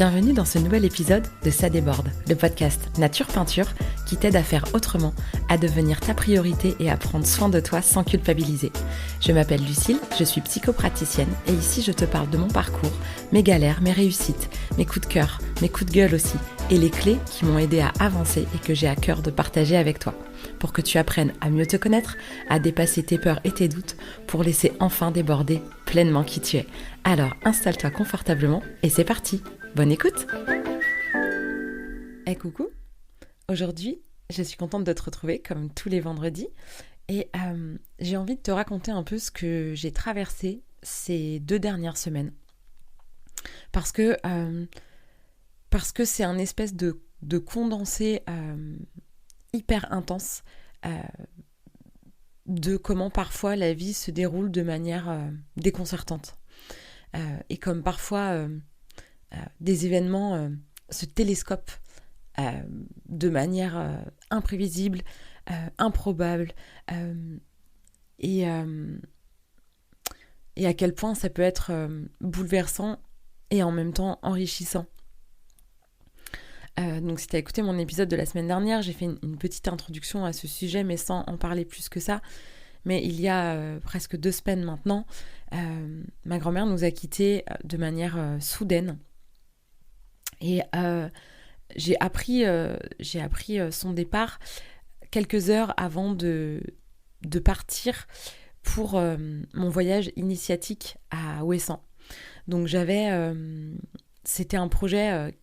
Bienvenue dans ce nouvel épisode de Ça déborde, le podcast Nature Peinture qui t'aide à faire autrement, à devenir ta priorité et à prendre soin de toi sans culpabiliser. Je m'appelle Lucille, je suis psychopraticienne et ici je te parle de mon parcours, mes galères, mes réussites, mes coups de cœur, mes coups de gueule aussi et les clés qui m'ont aidé à avancer et que j'ai à cœur de partager avec toi. Pour que tu apprennes à mieux te connaître, à dépasser tes peurs et tes doutes, pour laisser enfin déborder pleinement qui tu es. Alors installe-toi confortablement et c'est parti. Bonne écoute. Hey, coucou. Aujourd'hui, je suis contente de te retrouver comme tous les vendredis et j'ai envie de te raconter un peu ce que j'ai traversé ces 2 dernières semaines. Parce que c'est un espèce de condensé hyper intense de comment parfois la vie se déroule de manière déconcertante. Et comme parfois des événements se télescopent de manière imprévisible, improbable, et à quel point ça peut être bouleversant et en même temps enrichissant. Donc si tu as écouté mon épisode de la semaine dernière, j'ai fait une petite introduction à ce sujet, mais sans en parler plus que ça. Mais il y a presque 2 semaines maintenant, ma grand-mère nous a quittés de manière soudaine. Et j'ai appris son départ quelques heures avant de partir pour mon voyage initiatique à Ouessant. Donc c'était un projet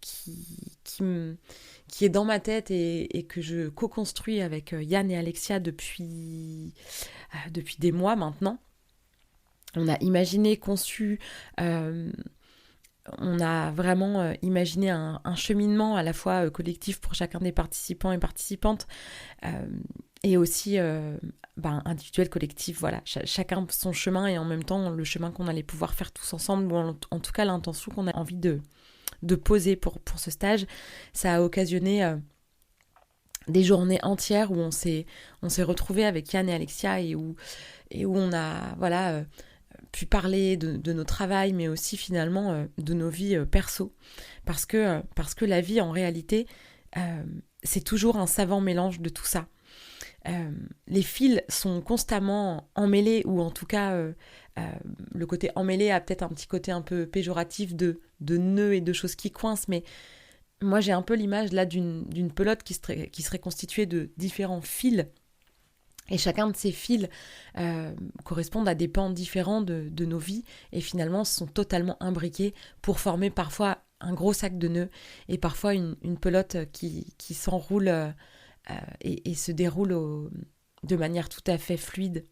qui est dans ma tête et que je co-construis avec Yann et Alexia depuis des mois maintenant. On a imaginé, conçu, on a vraiment imaginé un cheminement à la fois collectif pour chacun des participants et participantes et aussi individuel, collectif, voilà, chacun son chemin et en même temps le chemin qu'on allait pouvoir faire tous ensemble, ou en tout cas l'intention qu'on a envie de poser pour ce stage. Ça a occasionné des journées entières où on s'est retrouvés avec Yann et Alexia et où on a pu parler de nos travails, mais aussi finalement de nos vies perso. Parce que la vie, en réalité, c'est toujours un savant mélange de tout ça. Les fils sont constamment emmêlés, ou en tout cas, le côté emmêlé a peut-être un petit côté un peu péjoratif de nœuds et de choses qui coincent, mais moi j'ai un peu l'image là d'une pelote qui serait constituée de différents fils. Et chacun de ces fils correspondent à des pans différents de nos vies et finalement sont totalement imbriqués pour former parfois un gros sac de nœuds et parfois une pelote qui s'enroule et se déroule de manière tout à fait fluide.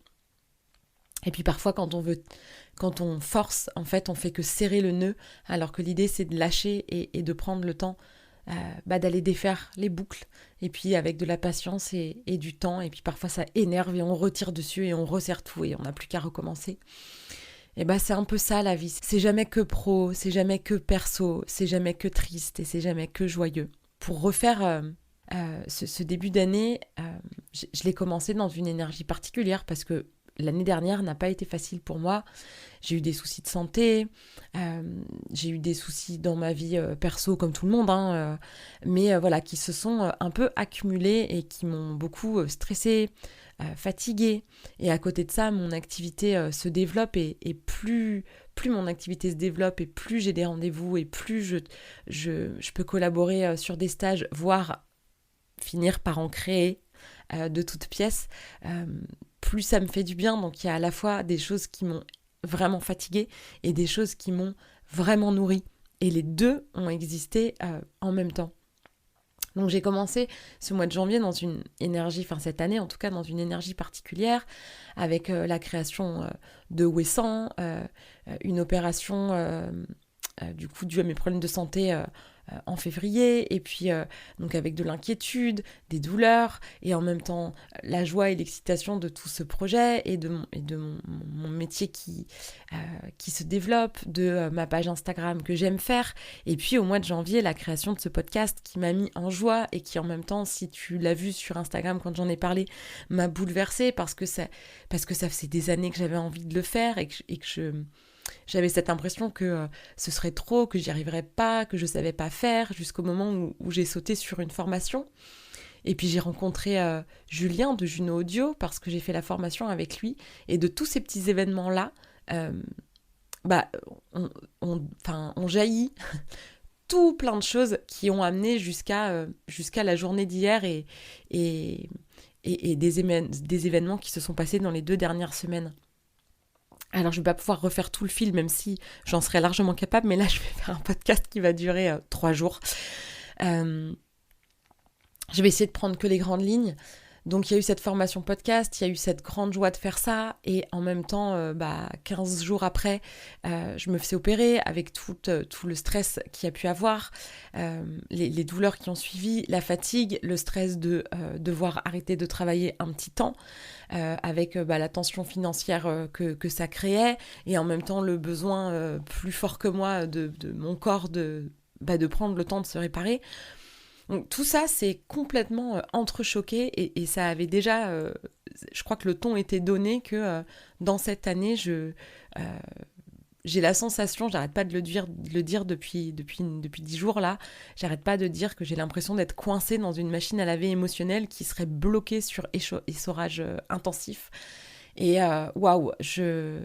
Et puis parfois quand on force, en fait on fait que serrer le nœud alors que l'idée c'est de lâcher et de prendre le temps d'aller défaire les boucles, et puis avec de la patience et du temps, et puis parfois ça énerve et on retire dessus et on resserre tout et on n'a plus qu'à recommencer. Et c'est un peu ça la vie, c'est jamais que pro, c'est jamais que perso, c'est jamais que triste et c'est jamais que joyeux. Pour refaire ce début d'année, je l'ai commencé dans une énergie particulière parce que l'année dernière n'a pas été facile pour moi. J'ai eu des soucis de santé, j'ai eu des soucis dans ma vie perso comme tout le monde, mais voilà, qui se sont un peu accumulés et qui m'ont beaucoup stressée, fatiguée. Et à côté de ça, mon activité se développe et plus mon activité se développe et plus j'ai des rendez-vous et plus je peux collaborer sur des stages, voire finir par en créer de toutes pièces, plus ça me fait du bien. Donc il y a à la fois des choses qui m'ont vraiment fatiguée et des choses qui m'ont vraiment nourrie. Et les deux ont existé en même temps. Donc j'ai commencé ce mois de janvier dans une énergie, cette année en tout cas, dans une énergie particulière, avec la création de Ouessant, une opération du coup due à mes problèmes de santé en février, et puis donc avec de l'inquiétude, des douleurs, et en même temps la joie et l'excitation de tout ce projet et de mon métier qui se développe, de ma page Instagram que j'aime faire, et puis au mois de janvier la création de ce podcast qui m'a mis en joie et qui en même temps, si tu l'as vu sur Instagram quand j'en ai parlé, m'a bouleversée parce que ça faisait des années que j'avais envie de le faire et que J'avais cette impression que ce serait trop, que j'y arriverais pas, que je savais pas faire, jusqu'au moment où j'ai sauté sur une formation. Et puis j'ai rencontré Julien de Juno Audio parce que j'ai fait la formation avec lui. Et de tous ces petits événements-là, euh, bah, on jaillit tout plein de choses qui ont amené jusqu'à la journée d'hier et, et des événements qui se sont passés dans les 2 dernières semaines. Alors, je ne vais pas pouvoir refaire tout le fil, même si j'en serais largement capable, mais là, je vais faire un podcast qui va durer 3 jours. Euh, je vais essayer de prendre que les grandes lignes. Donc, il y a eu cette formation podcast, il y a eu cette grande joie de faire ça, et en même temps, 15 jours après, je me fais opérer avec tout le stress qu'il y a pu avoir, les douleurs qui ont suivi, la fatigue, le stress de devoir arrêter de travailler un petit temps, avec la tension financière que ça créait, et en même temps le besoin plus fort que moi de mon corps de prendre le temps de se réparer. Donc tout ça, c'est complètement entrechoqué et ça avait déjà, je crois que le ton était donné que dans cette année, j'ai la sensation, j'arrête pas de le dire depuis 10 jours là, j'arrête pas de dire que j'ai l'impression d'être coincée dans une machine à laver émotionnelle qui serait bloquée sur essorage intensif. Et waouh, je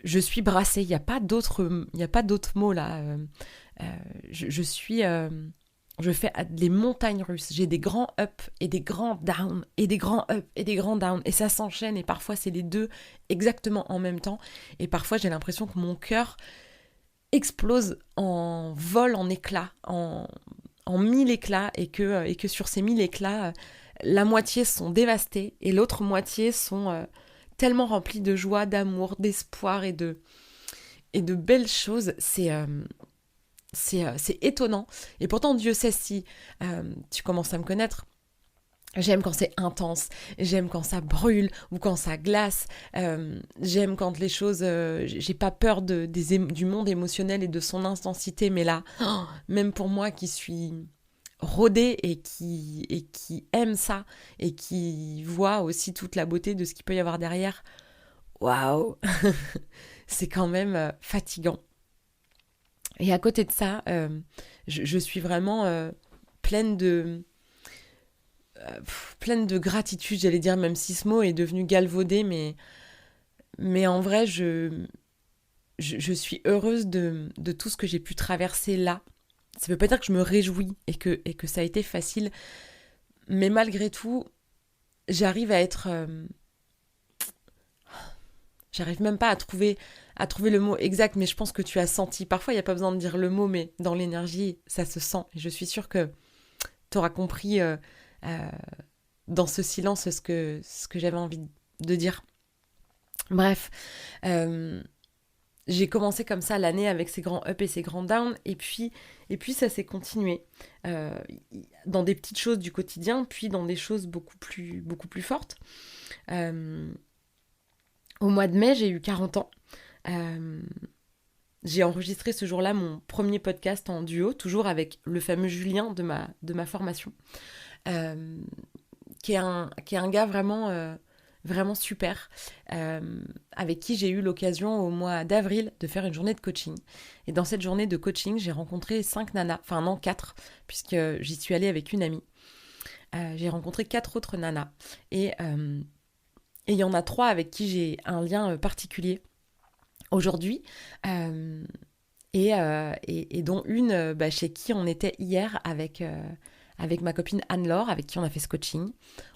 suis brassée, il n'y a pas d'autre mot là. Je suis... je fais les montagnes russes. J'ai des grands ups et des grands downs, et des grands ups et des grands downs. Et ça s'enchaîne, et parfois c'est les deux exactement en même temps. Et parfois j'ai l'impression que mon cœur explose vole en éclats, en 1000 éclats, et que sur ces 1000 éclats, la moitié sont dévastés, et l'autre moitié sont tellement remplis de joie, d'amour, d'espoir et de belles choses. C'est étonnant. Et pourtant, Dieu sait si tu commences à me connaître. J'aime quand c'est intense, j'aime quand ça brûle ou quand ça glace, j'aime quand les choses... j'ai pas peur du monde émotionnel et de son intensité, mais là, même pour moi qui suis rodée et qui aime ça et qui voit aussi toute la beauté de ce qu'il peut y avoir derrière, waouh, c'est quand même fatigant. Et à côté de ça, je suis vraiment pleine de gratitude, j'allais dire, même si ce mot est devenu galvaudé, mais en vrai, je suis heureuse de tout ce que j'ai pu traverser là. Ça veut pas dire que je me réjouis et que ça a été facile, mais malgré tout, j'arrive à être... j'arrive même pas à trouver le mot exact, mais je pense que tu as senti. Parfois, il n'y a pas besoin de dire le mot, mais dans l'énergie, ça se sent. Et je suis sûre que tu auras compris dans ce silence ce que j'avais envie de dire. Bref, j'ai commencé comme ça l'année avec ces grands up et ces grands down, et puis ça s'est continué dans des petites choses du quotidien, puis dans des choses beaucoup plus fortes. Au mois de mai, j'ai eu 40 ans. J'ai enregistré ce jour-là mon premier podcast en duo, toujours avec le fameux Julien de ma formation, qui est un gars vraiment, vraiment super, avec qui j'ai eu l'occasion au mois d'avril de faire une journée de coaching. Et dans cette journée de coaching, j'ai rencontré 5 nanas, enfin non 4, puisque j'y suis allée avec une amie. J'ai rencontré 4 autres nanas. Et il y en a 3 avec qui j'ai un lien particulier aujourd'hui, et dont une chez qui on était hier avec ma copine Anne-Laure, avec qui on a fait ce coaching.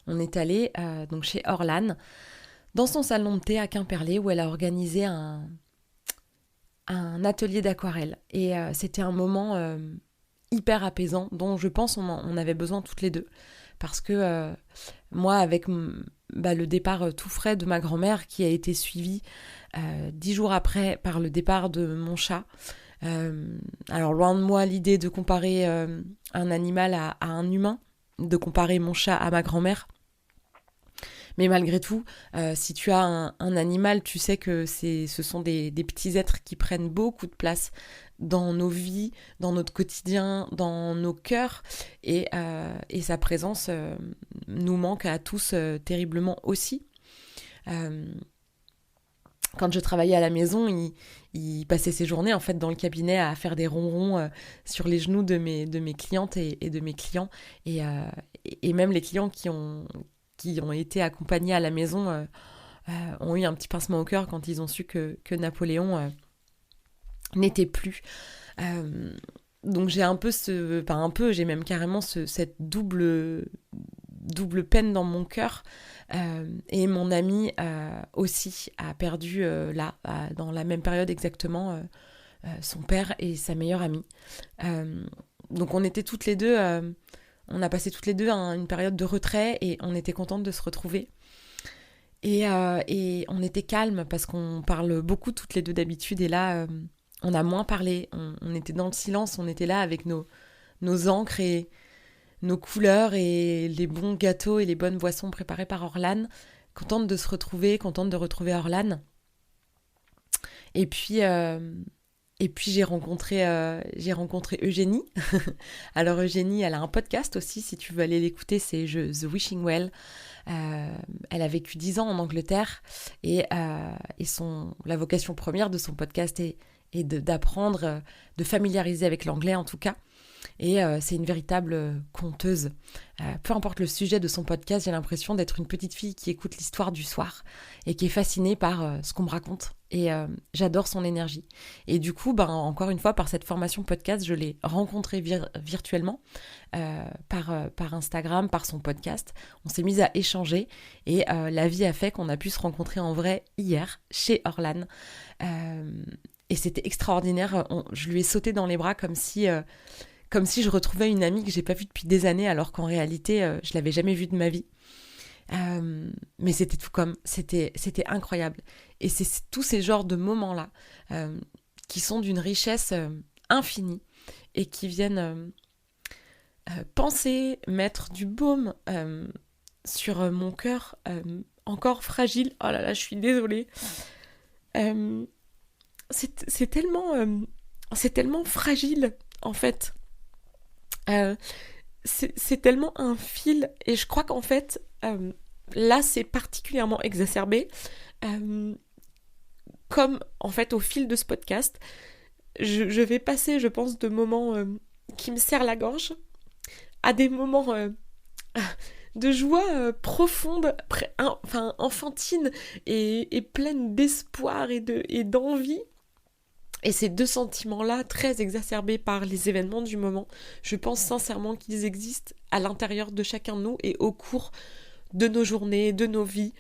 On est allé donc chez Orlan, dans son salon de thé à Quimperlé, où elle a organisé un atelier d'aquarelle. Et c'était un moment hyper apaisant, dont je pense on avait besoin toutes les deux. Parce que moi, avec le départ tout frais de ma grand-mère, qui a été suivi 10 jours après par le départ de mon chat, alors loin de moi l'idée de comparer un animal à un humain, de comparer mon chat à ma grand-mère, mais malgré tout, si tu as un animal, tu sais que ce sont des petits êtres qui prennent beaucoup de place dans nos vies, dans notre quotidien, dans nos cœurs, et sa présence nous manque à tous terriblement aussi. quand je travaillais à la maison, il passait ses journées en fait dans le cabinet à faire des ronrons sur les genoux de mes clientes et de mes clients. Et même les clients qui ont été accompagnés à la maison ont eu un petit pincement au cœur quand ils ont su que Napoléon n'était plus. Donc j'ai un peu j'ai même carrément cette double peine dans mon cœur. Et mon ami aussi a perdu dans la même période exactement, son père et sa meilleure amie. Donc on était toutes les deux, on a passé toutes les deux une période de retrait et on était contentes de se retrouver. Et on était calmes parce qu'on parle beaucoup toutes les deux d'habitude, et là on a moins parlé, on était dans le silence, on était là avec nos encres et nos couleurs et les bons gâteaux et les bonnes boissons préparées par Orlane, contente de se retrouver, contente de retrouver Orlane. Et puis j'ai rencontré Eugénie. Alors Eugénie, elle a un podcast aussi, si tu veux aller l'écouter, c'est The Wishing Well. Elle a vécu 10 ans en Angleterre et la vocation première de son podcast est d'apprendre, de familiariser avec l'anglais en tout cas. Et c'est une véritable conteuse. Peu importe le sujet de son podcast, j'ai l'impression d'être une petite fille qui écoute l'histoire du soir et qui est fascinée par ce qu'on me raconte. Et j'adore son énergie. Et du coup, encore une fois, par cette formation podcast, je l'ai rencontrée virtuellement par Instagram, par son podcast. On s'est mis à échanger et la vie a fait qu'on a pu se rencontrer en vrai hier chez Orlane. Et c'était extraordinaire. Je lui ai sauté dans les bras comme si je retrouvais une amie que j'ai pas vue depuis des années, alors qu'en réalité, je l'avais jamais vue de ma vie. Mais c'était tout c'était incroyable. Et c'est tous ces genres de moments-là qui sont d'une richesse infinie et qui viennent mettre du baume sur mon cœur encore fragile. Oh là là, je suis désolée. C'est tellement fragile, en fait. C'est tellement un fil, et je crois qu'en fait là c'est particulièrement exacerbé, comme en fait au fil de ce podcast je vais passer, je pense, de moments qui me serrent la gorge à des moments de joie profonde, enfantine et pleine d'espoir et d'envie. Et ces deux sentiments-là, très exacerbés par les événements du moment, je pense sincèrement qu'ils existent à l'intérieur de chacun de nous et au cours de nos journées, de nos vies.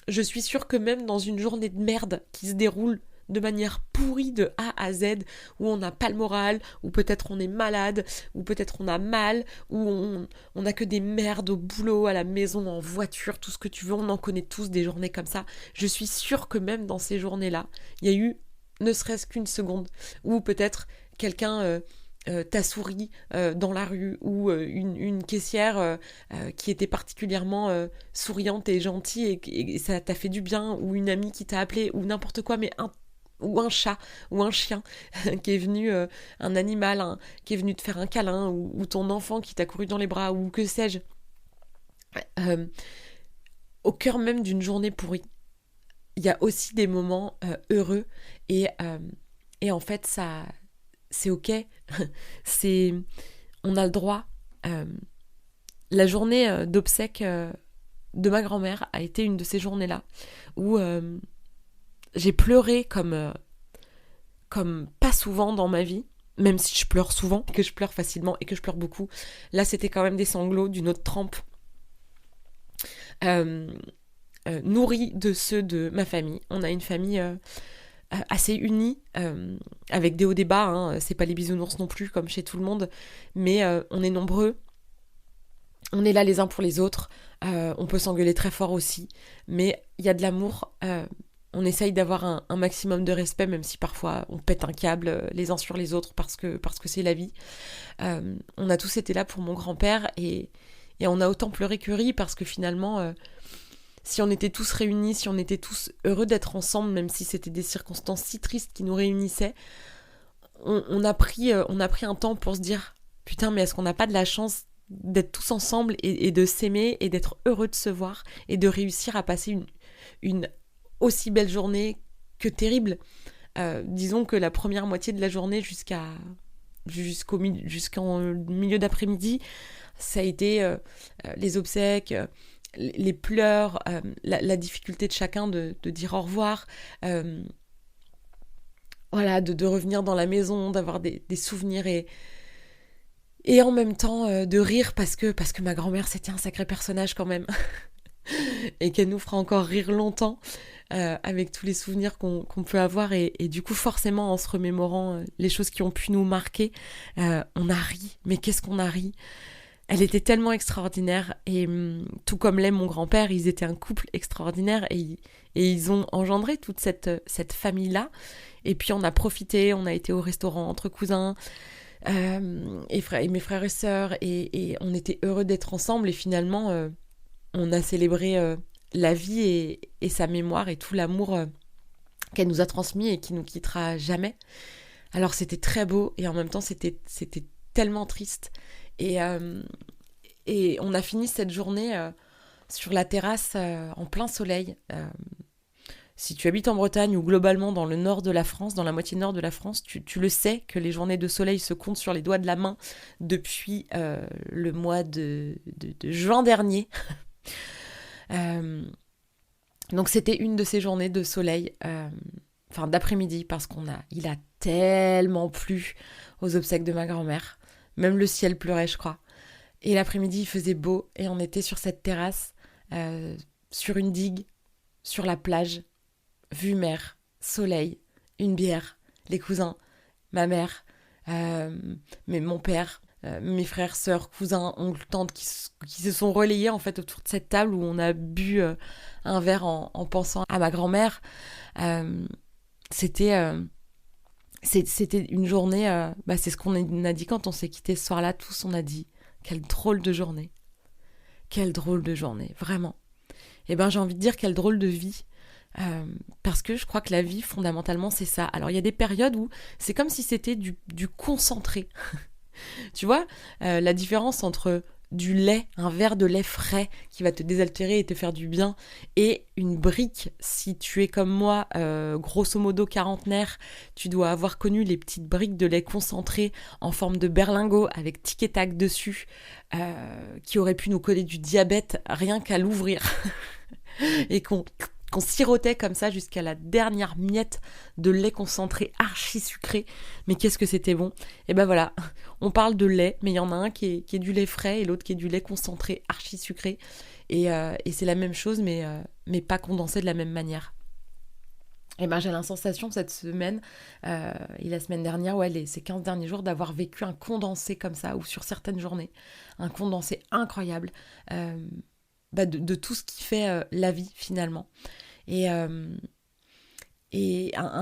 Je suis sûre que même dans une journée de merde qui se déroule de manière pourrie de A à Z, où on n'a pas le moral, où peut-être on est malade, où peut-être on a mal, où on n'a que des merdes au boulot, à la maison, en voiture, tout ce que tu veux, on en connaît tous des journées comme ça. Je suis sûre que même dans ces journées-là, il y a eu ne serait-ce qu'une seconde, où peut-être quelqu'un t'a souri dans la rue, ou une caissière qui était particulièrement souriante et gentille et ça t'a fait du bien, ou une amie qui t'a appelé, ou n'importe quoi, mais ou un chat, ou un chien qui est venu, un animal qui est venu te faire un câlin, ou ton enfant qui t'a couru dans les bras, ou que sais-je. Au cœur même d'une journée pourrie, il y a aussi des moments heureux et en fait ça c'est ok. On a le droit. La journée d'obsèques de ma grand-mère a été une de ces journées-là où j'ai pleuré comme pas souvent dans ma vie, même si je pleure souvent, que je pleure facilement et que je pleure beaucoup. Là c'était quand même des sanglots d'une autre trempe. Nourris de ceux de ma famille. On a une famille assez unie, avec des hauts des bas, hein. C'est pas les bisounours non plus comme chez tout le monde, mais on est nombreux, on est là les uns pour les autres, on peut s'engueuler très fort aussi, mais il y a de l'amour, on essaye d'avoir un maximum de respect, même si parfois on pète un câble les uns sur les autres parce que c'est la vie. On a tous été là pour mon grand-père et on a autant pleuré que ri, parce que finalement si on était tous réunis, si on était tous heureux d'être ensemble, même si c'était des circonstances si tristes qui nous réunissaient, on a pris un temps pour se dire « Putain, mais est-ce qu'on n'a pas de la chance d'être tous ensemble et de s'aimer et d'être heureux de se voir et de réussir à passer une aussi belle journée que terrible. Disons que la première moitié de la journée jusqu'en milieu d'après-midi, ça a été les obsèques, les pleurs, la difficulté de chacun de dire au revoir, voilà, de revenir dans la maison, d'avoir des souvenirs et en même temps de rire parce que ma grand-mère c'était un sacré personnage quand même et qu'elle nous fera encore rire longtemps avec tous les souvenirs qu'on peut avoir et du coup forcément en se remémorant les choses qui ont pu nous marquer, on a ri, mais qu'est-ce qu'on a ri. Elle était tellement extraordinaire et tout comme l'est mon grand-père, ils étaient un couple extraordinaire et ils ont engendré toute cette famille-là. Et puis on a profité, on a été au restaurant entre cousins et mes frères et sœurs et on était heureux d'être ensemble et finalement on a célébré la vie et sa mémoire et tout l'amour qu'elle nous a transmis et qui nous quittera jamais. Alors c'était très beau et en même temps c'était tellement triste. Et on a fini cette journée sur la terrasse en plein soleil. Si tu habites en Bretagne ou globalement dans le nord de la France, dans la moitié nord de la France, tu le sais que les journées de soleil se comptent sur les doigts de la main depuis le mois de juin dernier. Donc c'était une de ces journées de soleil, enfin d'après-midi, parce il a tellement plu aux obsèques de ma grand-mère. Même le ciel pleurait, je crois. Et l'après-midi, il faisait beau et on était sur cette terrasse, sur une digue, sur la plage, vue mer, soleil, une bière, les cousins, ma mère, mon père, mes frères, sœurs, cousins, oncles, tantes qui se sont relayés en fait autour de cette table où on a bu un verre en pensant à ma grand-mère. C'était une journée, c'est ce qu'on a dit quand on s'est quitté ce soir-là, tous on a dit, quelle drôle de journée. Quelle drôle de journée, vraiment. Et j'ai envie de dire quelle drôle de vie, parce que je crois que la vie, fondamentalement, c'est ça. Alors il y a des périodes où c'est comme si c'était du concentré. Tu vois, la différence entre du lait, un verre de lait frais qui va te désaltérer et te faire du bien, et une brique, si tu es comme moi, grosso modo quarantenaire, tu dois avoir connu les petites briques de lait concentré en forme de berlingot avec tic et tac dessus, qui auraient pu nous coller du diabète rien qu'à l'ouvrir, et qu'on sirotait comme ça jusqu'à la dernière miette de lait concentré archi sucré. Mais qu'est-ce que c'était bon. Et voilà, on parle de lait, mais il y en a un qui est du lait frais et l'autre qui est du lait concentré archi sucré. Et c'est la même chose, mais pas condensé de la même manière. Et j'ai la sensation cette semaine et la semaine dernière, ces 15 derniers jours, d'avoir vécu un condensé comme ça, ou sur certaines journées, un condensé incroyable de tout ce qui fait la vie finalement. Et un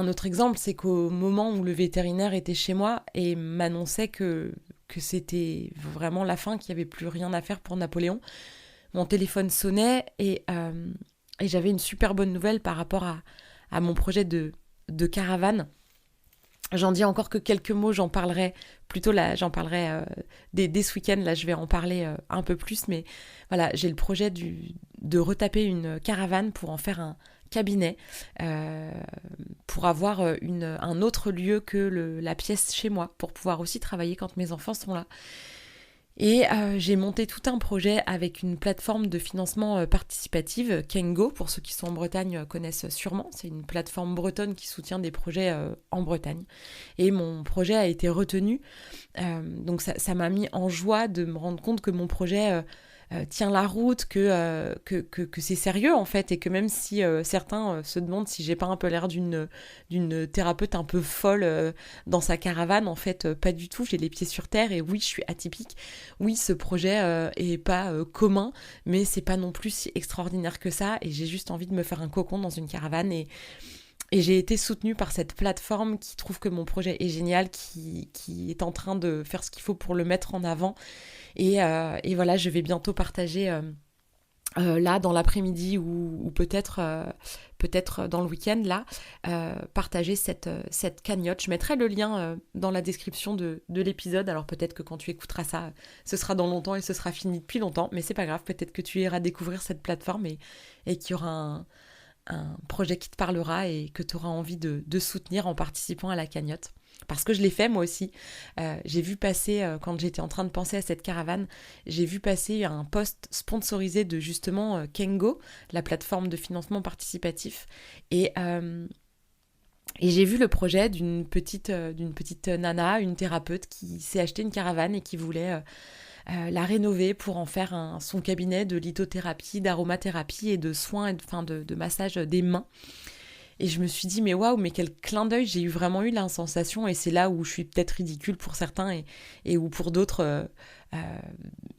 autre exemple, c'est qu'au moment où le vétérinaire était chez moi et m'annonçait que c'était vraiment la fin, qu'il n'y avait plus rien à faire pour Napoléon, mon téléphone sonnait et j'avais une super bonne nouvelle par rapport à mon projet de caravane. J'en dis encore que quelques mots, j'en parlerai plutôt là, dès ce week-end, là je vais en parler un peu plus, mais voilà, j'ai le projet de retaper une caravane pour en faire un cabinet, pour avoir un autre lieu que la pièce chez moi, pour pouvoir aussi travailler quand mes enfants sont là. Et j'ai monté tout un projet avec une plateforme de financement participative, Kengo, pour ceux qui sont en Bretagne connaissent sûrement. C'est une plateforme bretonne qui soutient des projets en Bretagne. Et mon projet a été retenu. Donc ça m'a mis en joie de me rendre compte que mon projet tient la route, que c'est sérieux en fait, et que même si certains se demandent si j'ai pas un peu l'air d'une thérapeute un peu folle dans sa caravane, en fait pas du tout, j'ai les pieds sur terre et oui je suis atypique, oui ce projet est pas commun, mais c'est pas non plus si extraordinaire que ça et j'ai juste envie de me faire un cocon dans une caravane et j'ai été soutenue par cette plateforme qui trouve que mon projet est génial, qui est en train de faire ce qu'il faut pour le mettre en avant. Et voilà, je vais bientôt partager là dans l'après-midi ou peut-être dans le week-end là, partager cette cagnotte. Je mettrai le lien dans la description de l'épisode. Alors peut-être que quand tu écouteras ça, ce sera dans longtemps et ce sera fini depuis longtemps, mais c'est pas grave. Peut-être que tu iras découvrir cette plateforme et qu'il y aura un projet qui te parlera et que tu auras envie de soutenir en participant à la cagnotte. Parce que je l'ai fait moi aussi. J'ai vu passer, quand j'étais en train de penser à cette caravane, j'ai vu passer un post sponsorisé de justement Kengo, la plateforme de financement participatif. Et j'ai vu le projet d'une petite nana, une thérapeute qui s'est acheté une caravane et qui voulait la rénover pour en faire son cabinet de lithothérapie, d'aromathérapie et de soins, de massage des mains. Et je me suis dit, mais waouh, mais quel clin d'œil, j'ai vraiment eu la sensation, et c'est là où je suis peut-être ridicule pour certains, et où pour d'autres,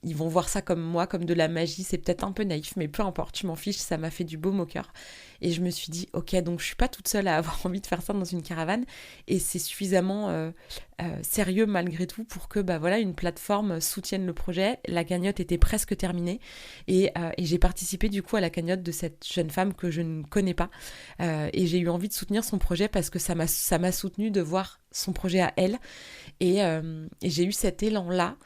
ils vont voir ça comme moi, comme de la magie, c'est peut-être un peu naïf, mais peu importe, je m'en fiche, ça m'a fait du baume au cœur. Et je me suis dit, ok, donc je suis pas toute seule à avoir envie de faire ça dans une caravane, et c'est suffisamment sérieux malgré tout pour que voilà, une plateforme soutienne le projet. La cagnotte était presque terminée, et j'ai participé du coup à la cagnotte de cette jeune femme que je ne connais pas, et j'ai eu envie de soutenir son projet parce que ça m'a soutenue de voir son projet à elle, et j'ai eu cet élan-là,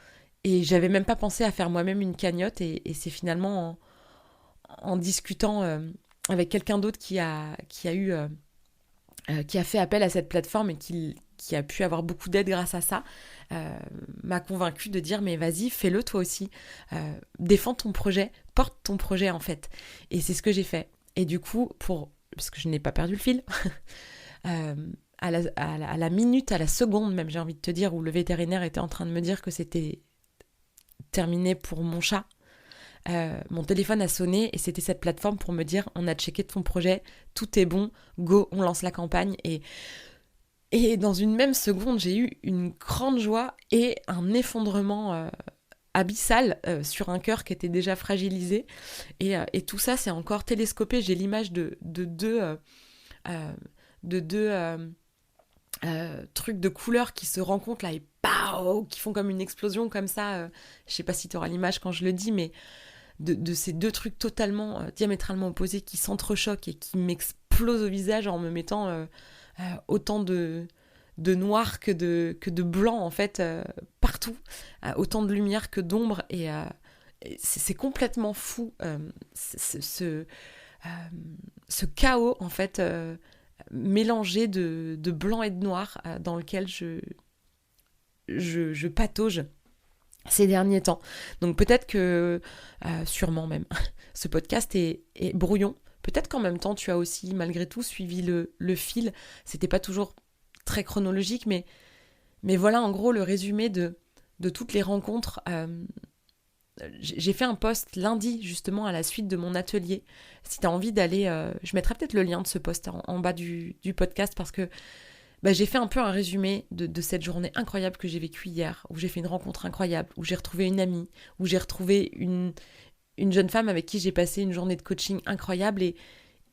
et j'avais même pas pensé à faire moi-même une cagnotte, et c'est finalement en discutant avec quelqu'un d'autre qui a fait appel à cette plateforme et qui a pu avoir beaucoup d'aide grâce à ça, m'a convaincue de dire, mais vas-y, fais-le toi aussi, défends ton projet, porte ton projet en fait. Et c'est ce que j'ai fait. Et du coup, parce que je n'ai pas perdu le fil, à la minute, à la seconde même, j'ai envie de te dire, où le vétérinaire était en train de me dire que c'était terminé pour mon chat, mon téléphone a sonné, et c'était cette plateforme pour me dire, on a checké ton projet, tout est bon, go, on lance la campagne. Et dans une même seconde, j'ai eu une grande joie et un effondrement abyssal sur un cœur qui était déjà fragilisé. Et tout ça, c'est encore télescopé. J'ai l'image de deux trucs de couleurs qui se rencontrent là, et pow, qui font comme une explosion comme ça. Je sais pas si tu auras l'image quand je le dis, mais de ces deux trucs totalement diamétralement opposés qui s'entrechoquent et qui m'explosent au visage en me mettant autant de noir que de blanc en fait, partout, autant de lumière que d'ombre, et c'est complètement fou, ce chaos en fait, mélangé de blanc et de noir, dans lequel je patauge ces derniers temps. Donc peut-être que, sûrement même, ce podcast est brouillon. Peut-être qu'en même temps, tu as aussi, malgré tout, suivi le fil. C'était pas toujours très chronologique, mais voilà, en gros, le résumé de toutes les rencontres. J'ai fait un post lundi, justement, à la suite de mon atelier. Si tu as envie d'aller... je mettrai peut-être le lien de ce post en bas du podcast, parce que j'ai fait un peu un résumé de cette journée incroyable que j'ai vécue hier, où j'ai fait une rencontre incroyable, où j'ai retrouvé une amie, où j'ai retrouvé une jeune femme avec qui j'ai passé une journée de coaching incroyable,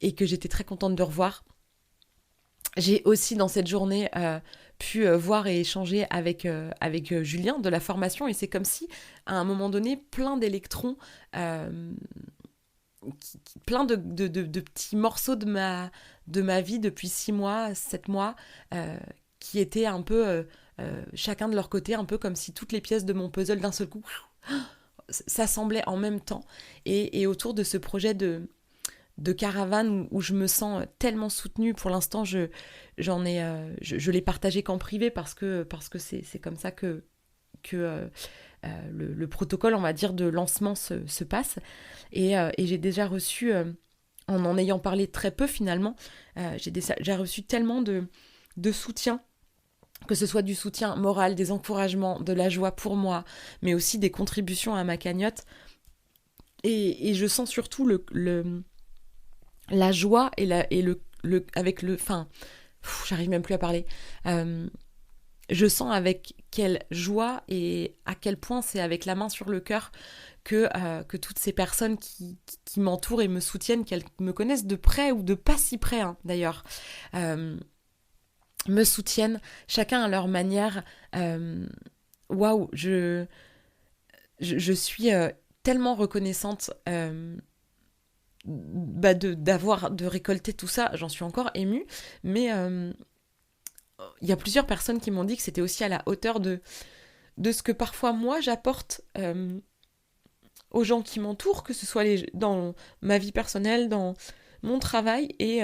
et que j'étais très contente de revoir. J'ai aussi dans cette journée pu voir et échanger avec Julien de la formation, et c'est comme si à un moment donné, plein d'électrons, plein de petits morceaux de ma vie depuis 6 mois, 7 mois, qui étaient un peu chacun de leur côté, un peu comme si toutes les pièces de mon puzzle d'un seul coup s'assemblaient en même temps, et autour de ce projet de caravane où je me sens tellement soutenue. Pour l'instant, je l'ai partagé qu'en privé, parce que c'est comme ça que le protocole, on va dire, de lancement se passe. Et j'ai déjà reçu, en ayant parlé très peu finalement, j'ai déjà reçu tellement de soutien, que ce soit du soutien moral, des encouragements, de la joie pour moi, mais aussi des contributions à ma cagnotte. Et je sens surtout la joie j'arrive même plus à parler. Je sens avec quelle joie et à quel point c'est avec la main sur le cœur que toutes ces personnes qui m'entourent et me soutiennent, qu'elles me connaissent de près ou de pas si près, hein, d'ailleurs, me soutiennent, chacun à leur manière. Waouh, je suis tellement reconnaissante de récolter tout ça. J'en suis encore émue, mais il y a plusieurs personnes qui m'ont dit que c'était aussi à la hauteur de ce que parfois moi j'apporte aux gens qui m'entourent, que ce soit dans ma vie personnelle, dans mon travail et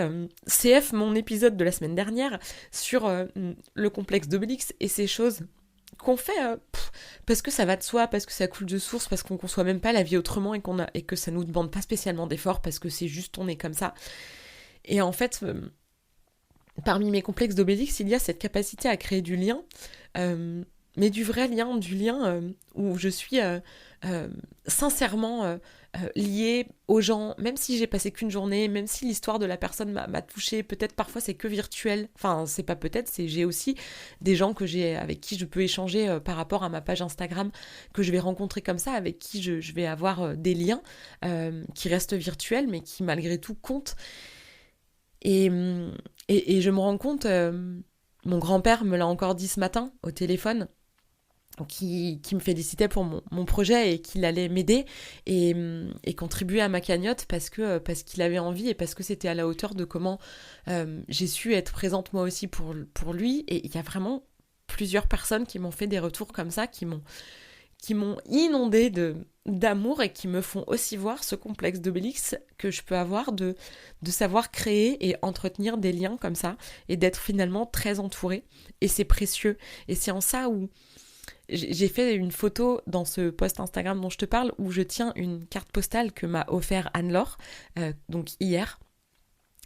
CF mon épisode de la semaine dernière sur le complexe d'Obélix et ces choses qu'on fait parce que ça va de soi, parce que ça coule de source, parce qu'on conçoit même pas la vie autrement et que ça nous demande pas spécialement d'efforts parce que c'est juste on est comme ça. Et en fait, parmi mes complexes d'Obélix, il y a cette capacité à créer du lien, mais du vrai lien, du lien où je suis sincèrement liée aux gens, même si j'ai passé qu'une journée, même si l'histoire de la personne m'a touchée, peut-être parfois c'est que virtuel, enfin c'est pas peut-être, c'est j'ai aussi des gens avec qui je peux échanger par rapport à ma page Instagram, que je vais rencontrer comme ça, avec qui je vais avoir des liens qui restent virtuels, mais qui malgré tout comptent. Et je me rends compte, mon grand-père me l'a encore dit ce matin au téléphone, qui me félicitait pour mon projet et qu'il allait m'aider et contribuer à ma cagnotte parce qu'il avait envie et parce que c'était à la hauteur de comment j'ai su être présente moi aussi pour lui. Et il y a vraiment plusieurs personnes qui m'ont fait des retours comme ça, qui m'ont inondée d'amour et qui me font aussi voir ce complexe d'Obélix que je peux avoir de savoir créer et entretenir des liens comme ça et d'être finalement très entourée. Et c'est précieux. Et c'est en ça où j'ai fait une photo dans ce post Instagram dont je te parle où je tiens une carte postale que m'a offert Anne-Laure, donc hier.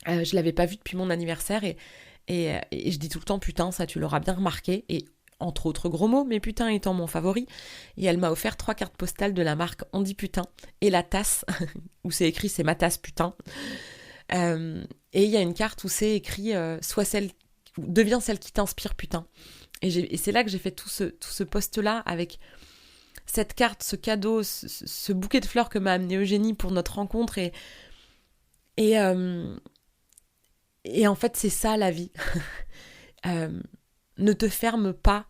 Je l'avais pas vue depuis mon anniversaire et je dis tout le temps putain, ça tu l'auras bien remarqué, et entre autres gros mots, mais putain étant mon favori. Et elle m'a offert 3 cartes postales de la marque On dit putain et la tasse où c'est écrit c'est ma tasse putain. Et il y a une carte où c'est écrit deviens celle qui t'inspire putain. Et c'est là que j'ai fait tout ce post-là avec cette carte, ce cadeau, ce bouquet de fleurs que m'a amené Eugénie pour notre rencontre. Et en fait, c'est ça la vie. Ne te ferme pas.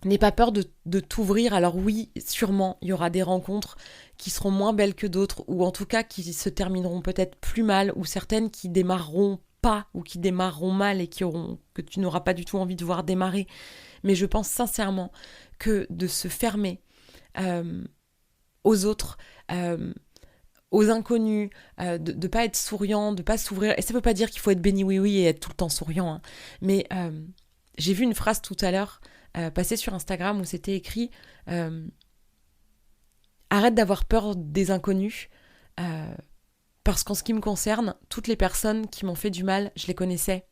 N'aie pas peur de t'ouvrir. Alors oui, sûrement, il y aura des rencontres qui seront moins belles que d'autres, ou en tout cas qui se termineront peut-être plus mal, ou certaines qui démarreront pas ou qui démarreront mal et que tu n'auras pas du tout envie de voir démarrer. Mais je pense sincèrement que de se fermer aux autres, aux inconnus, de pas être souriant, de pas s'ouvrir. Et ça veut pas dire qu'il faut être béni oui et être tout le temps souriant. Hein. Mais j'ai vu une phrase tout à l'heure passer sur Instagram où c'était écrit arrête d'avoir peur des inconnus. Parce qu'en ce qui me concerne, toutes les personnes qui m'ont fait du mal, je les connaissais.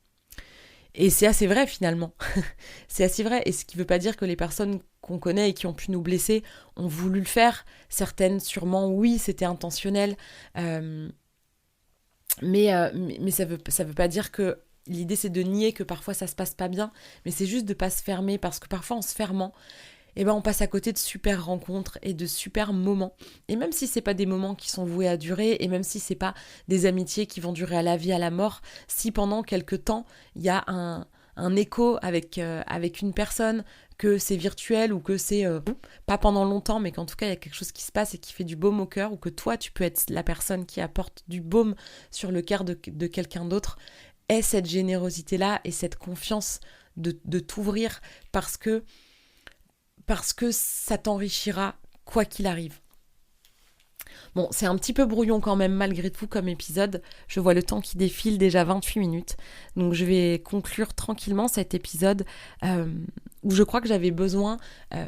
Et c'est assez vrai finalement. C'est assez vrai. Et ce qui ne veut pas dire que les personnes qu'on connaît et qui ont pu nous blesser ont voulu le faire. Certaines, sûrement, oui, c'était intentionnel. Mais ça veut pas dire que l'idée c'est de nier que parfois ça se passe pas bien. Mais c'est juste de pas se fermer parce que parfois en se fermant, on passe à côté de super rencontres et de super moments. Et même si c'est pas des moments qui sont voués à durer, et même si c'est pas des amitiés qui vont durer à la vie, à la mort, si pendant quelques temps, il y a un écho avec une personne, que c'est virtuel ou que c'est pas pendant longtemps, mais qu'en tout cas il y a quelque chose qui se passe et qui fait du baume au cœur, ou que toi tu peux être la personne qui apporte du baume sur le cœur de quelqu'un d'autre, aie cette générosité-là et cette confiance de t'ouvrir parce que ça t'enrichira quoi qu'il arrive. Bon, c'est un petit peu brouillon quand même malgré tout comme épisode. Je vois le temps qui défile, déjà 28 minutes. Donc je vais conclure tranquillement cet épisode où je crois que j'avais besoin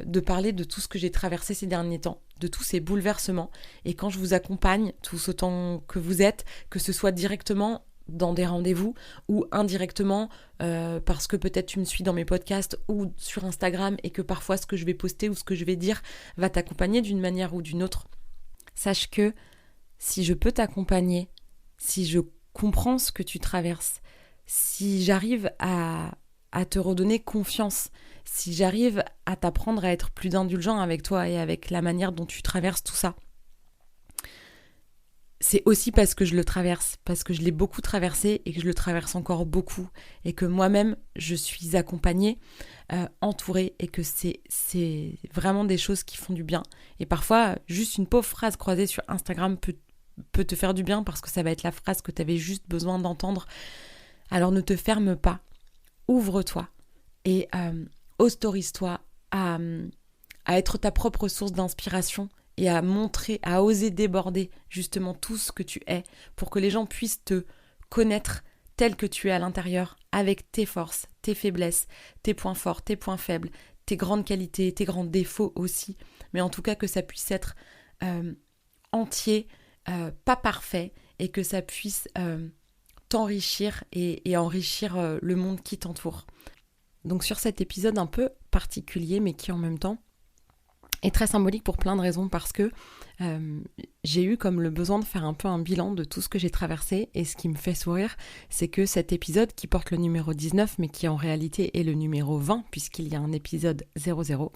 de parler de tout ce que j'ai traversé ces derniers temps, de tous ces bouleversements. Et quand je vous accompagne, tous autant que vous êtes, que ce soit directement dans des rendez-vous ou indirectement parce que peut-être tu me suis dans mes podcasts ou sur Instagram et que parfois ce que je vais poster ou ce que je vais dire va t'accompagner d'une manière ou d'une autre. Sache que si je peux t'accompagner, si je comprends ce que tu traverses, si j'arrive à te redonner confiance, si j'arrive à t'apprendre à être plus indulgent avec toi et avec la manière dont tu traverses tout ça, c'est aussi parce que je le traverse, parce que je l'ai beaucoup traversé et que je le traverse encore beaucoup et que moi-même je suis accompagnée, entourée et que c'est vraiment des choses qui font du bien. Et parfois, juste une pauvre phrase croisée sur Instagram peut te faire du bien parce que ça va être la phrase que tu avais juste besoin d'entendre. Alors ne te ferme pas, ouvre-toi et autorise-toi à être ta propre source d'inspiration et à montrer, à oser déborder justement tout ce que tu es pour que les gens puissent te connaître tel que tu es à l'intérieur, avec tes forces, tes faiblesses, tes points forts, tes points faibles, tes grandes qualités, tes grands défauts aussi, mais en tout cas que ça puisse être entier, pas parfait, et que ça puisse t'enrichir et enrichir le monde qui t'entoure. Donc sur cet épisode un peu particulier, mais qui en même temps est très symbolique pour plein de raisons, parce que j'ai eu comme le besoin de faire un peu un bilan de tout ce que j'ai traversé, et ce qui me fait sourire, c'est que cet épisode qui porte le numéro 19, mais qui en réalité est le numéro 20, puisqu'il y a un épisode 00,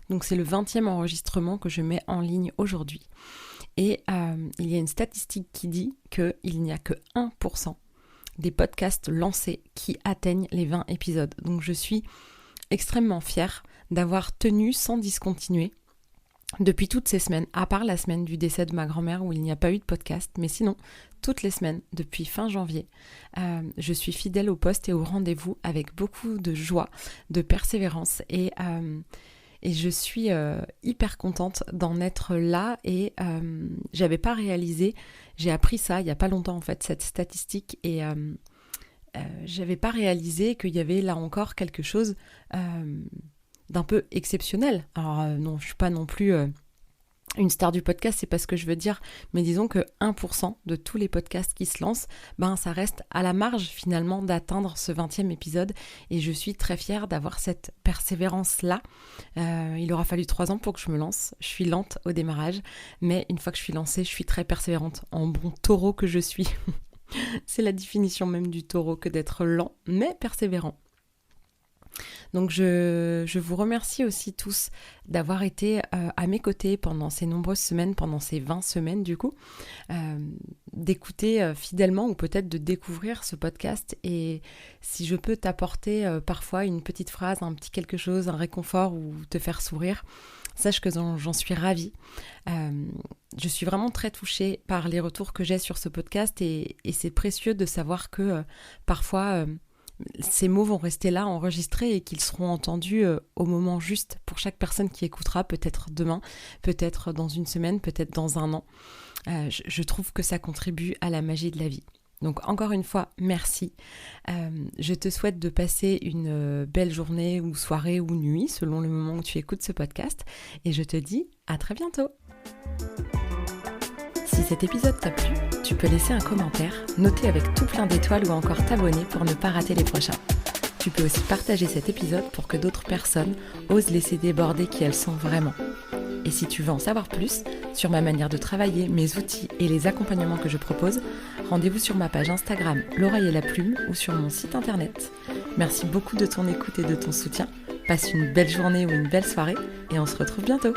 donc c'est le 20e enregistrement que je mets en ligne aujourd'hui. Et il y a une statistique qui dit qu'il n'y a que 1% des podcasts lancés qui atteignent les 20 épisodes. Donc je suis extrêmement fière d'avoir tenu sans discontinuer depuis toutes ces semaines, à part la semaine du décès de ma grand-mère où il n'y a pas eu de podcast, mais sinon, toutes les semaines, depuis fin janvier, je suis fidèle au poste et au rendez-vous avec beaucoup de joie, de persévérance, et je suis hyper contente d'en être là, et j'avais pas réalisé, j'ai appris ça il y a pas longtemps en fait, cette statistique, et j'avais pas réalisé qu'il y avait là encore quelque chose d'un peu exceptionnel. Alors non, je suis pas non plus une star du podcast, c'est pas ce que je veux dire, mais disons que 1% de tous les podcasts qui se lancent, ça reste à la marge finalement d'atteindre ce 20e épisode, et je suis très fière d'avoir cette persévérance-là. Il aura fallu 3 ans pour que je me lance, je suis lente au démarrage, mais une fois que je suis lancée, je suis très persévérante, en bon taureau que je suis. C'est la définition même du taureau que d'être lent, mais persévérant. Donc je vous remercie aussi tous d'avoir été à mes côtés pendant ces nombreuses semaines, pendant ces 20 semaines du coup, d'écouter fidèlement ou peut-être de découvrir ce podcast, et si je peux t'apporter parfois une petite phrase, un petit quelque chose, un réconfort ou te faire sourire, sache que j'en suis ravie. Je suis vraiment très touchée par les retours que j'ai sur ce podcast, et c'est précieux de savoir que parfois ces mots vont rester là enregistrés et qu'ils seront entendus au moment juste pour chaque personne qui écoutera, peut-être demain, peut-être dans une semaine, peut-être dans un an. Je trouve que ça contribue à la magie de la vie. Donc encore une fois, merci. Je te souhaite de passer une belle journée ou soirée ou nuit selon le moment où tu écoutes ce podcast, et je te dis à très bientôt. Si cet épisode t'a plu, tu peux laisser un commentaire, noter avec tout plein d'étoiles ou encore t'abonner pour ne pas rater les prochains. Tu peux aussi partager cet épisode pour que d'autres personnes osent laisser déborder qui elles sont vraiment. Et si tu veux en savoir plus sur ma manière de travailler, mes outils et les accompagnements que je propose, rendez-vous sur ma page Instagram L'Oreille et la Plume ou sur mon site internet. Merci beaucoup de ton écoute et de ton soutien. Passe une belle journée ou une belle soirée, et on se retrouve bientôt.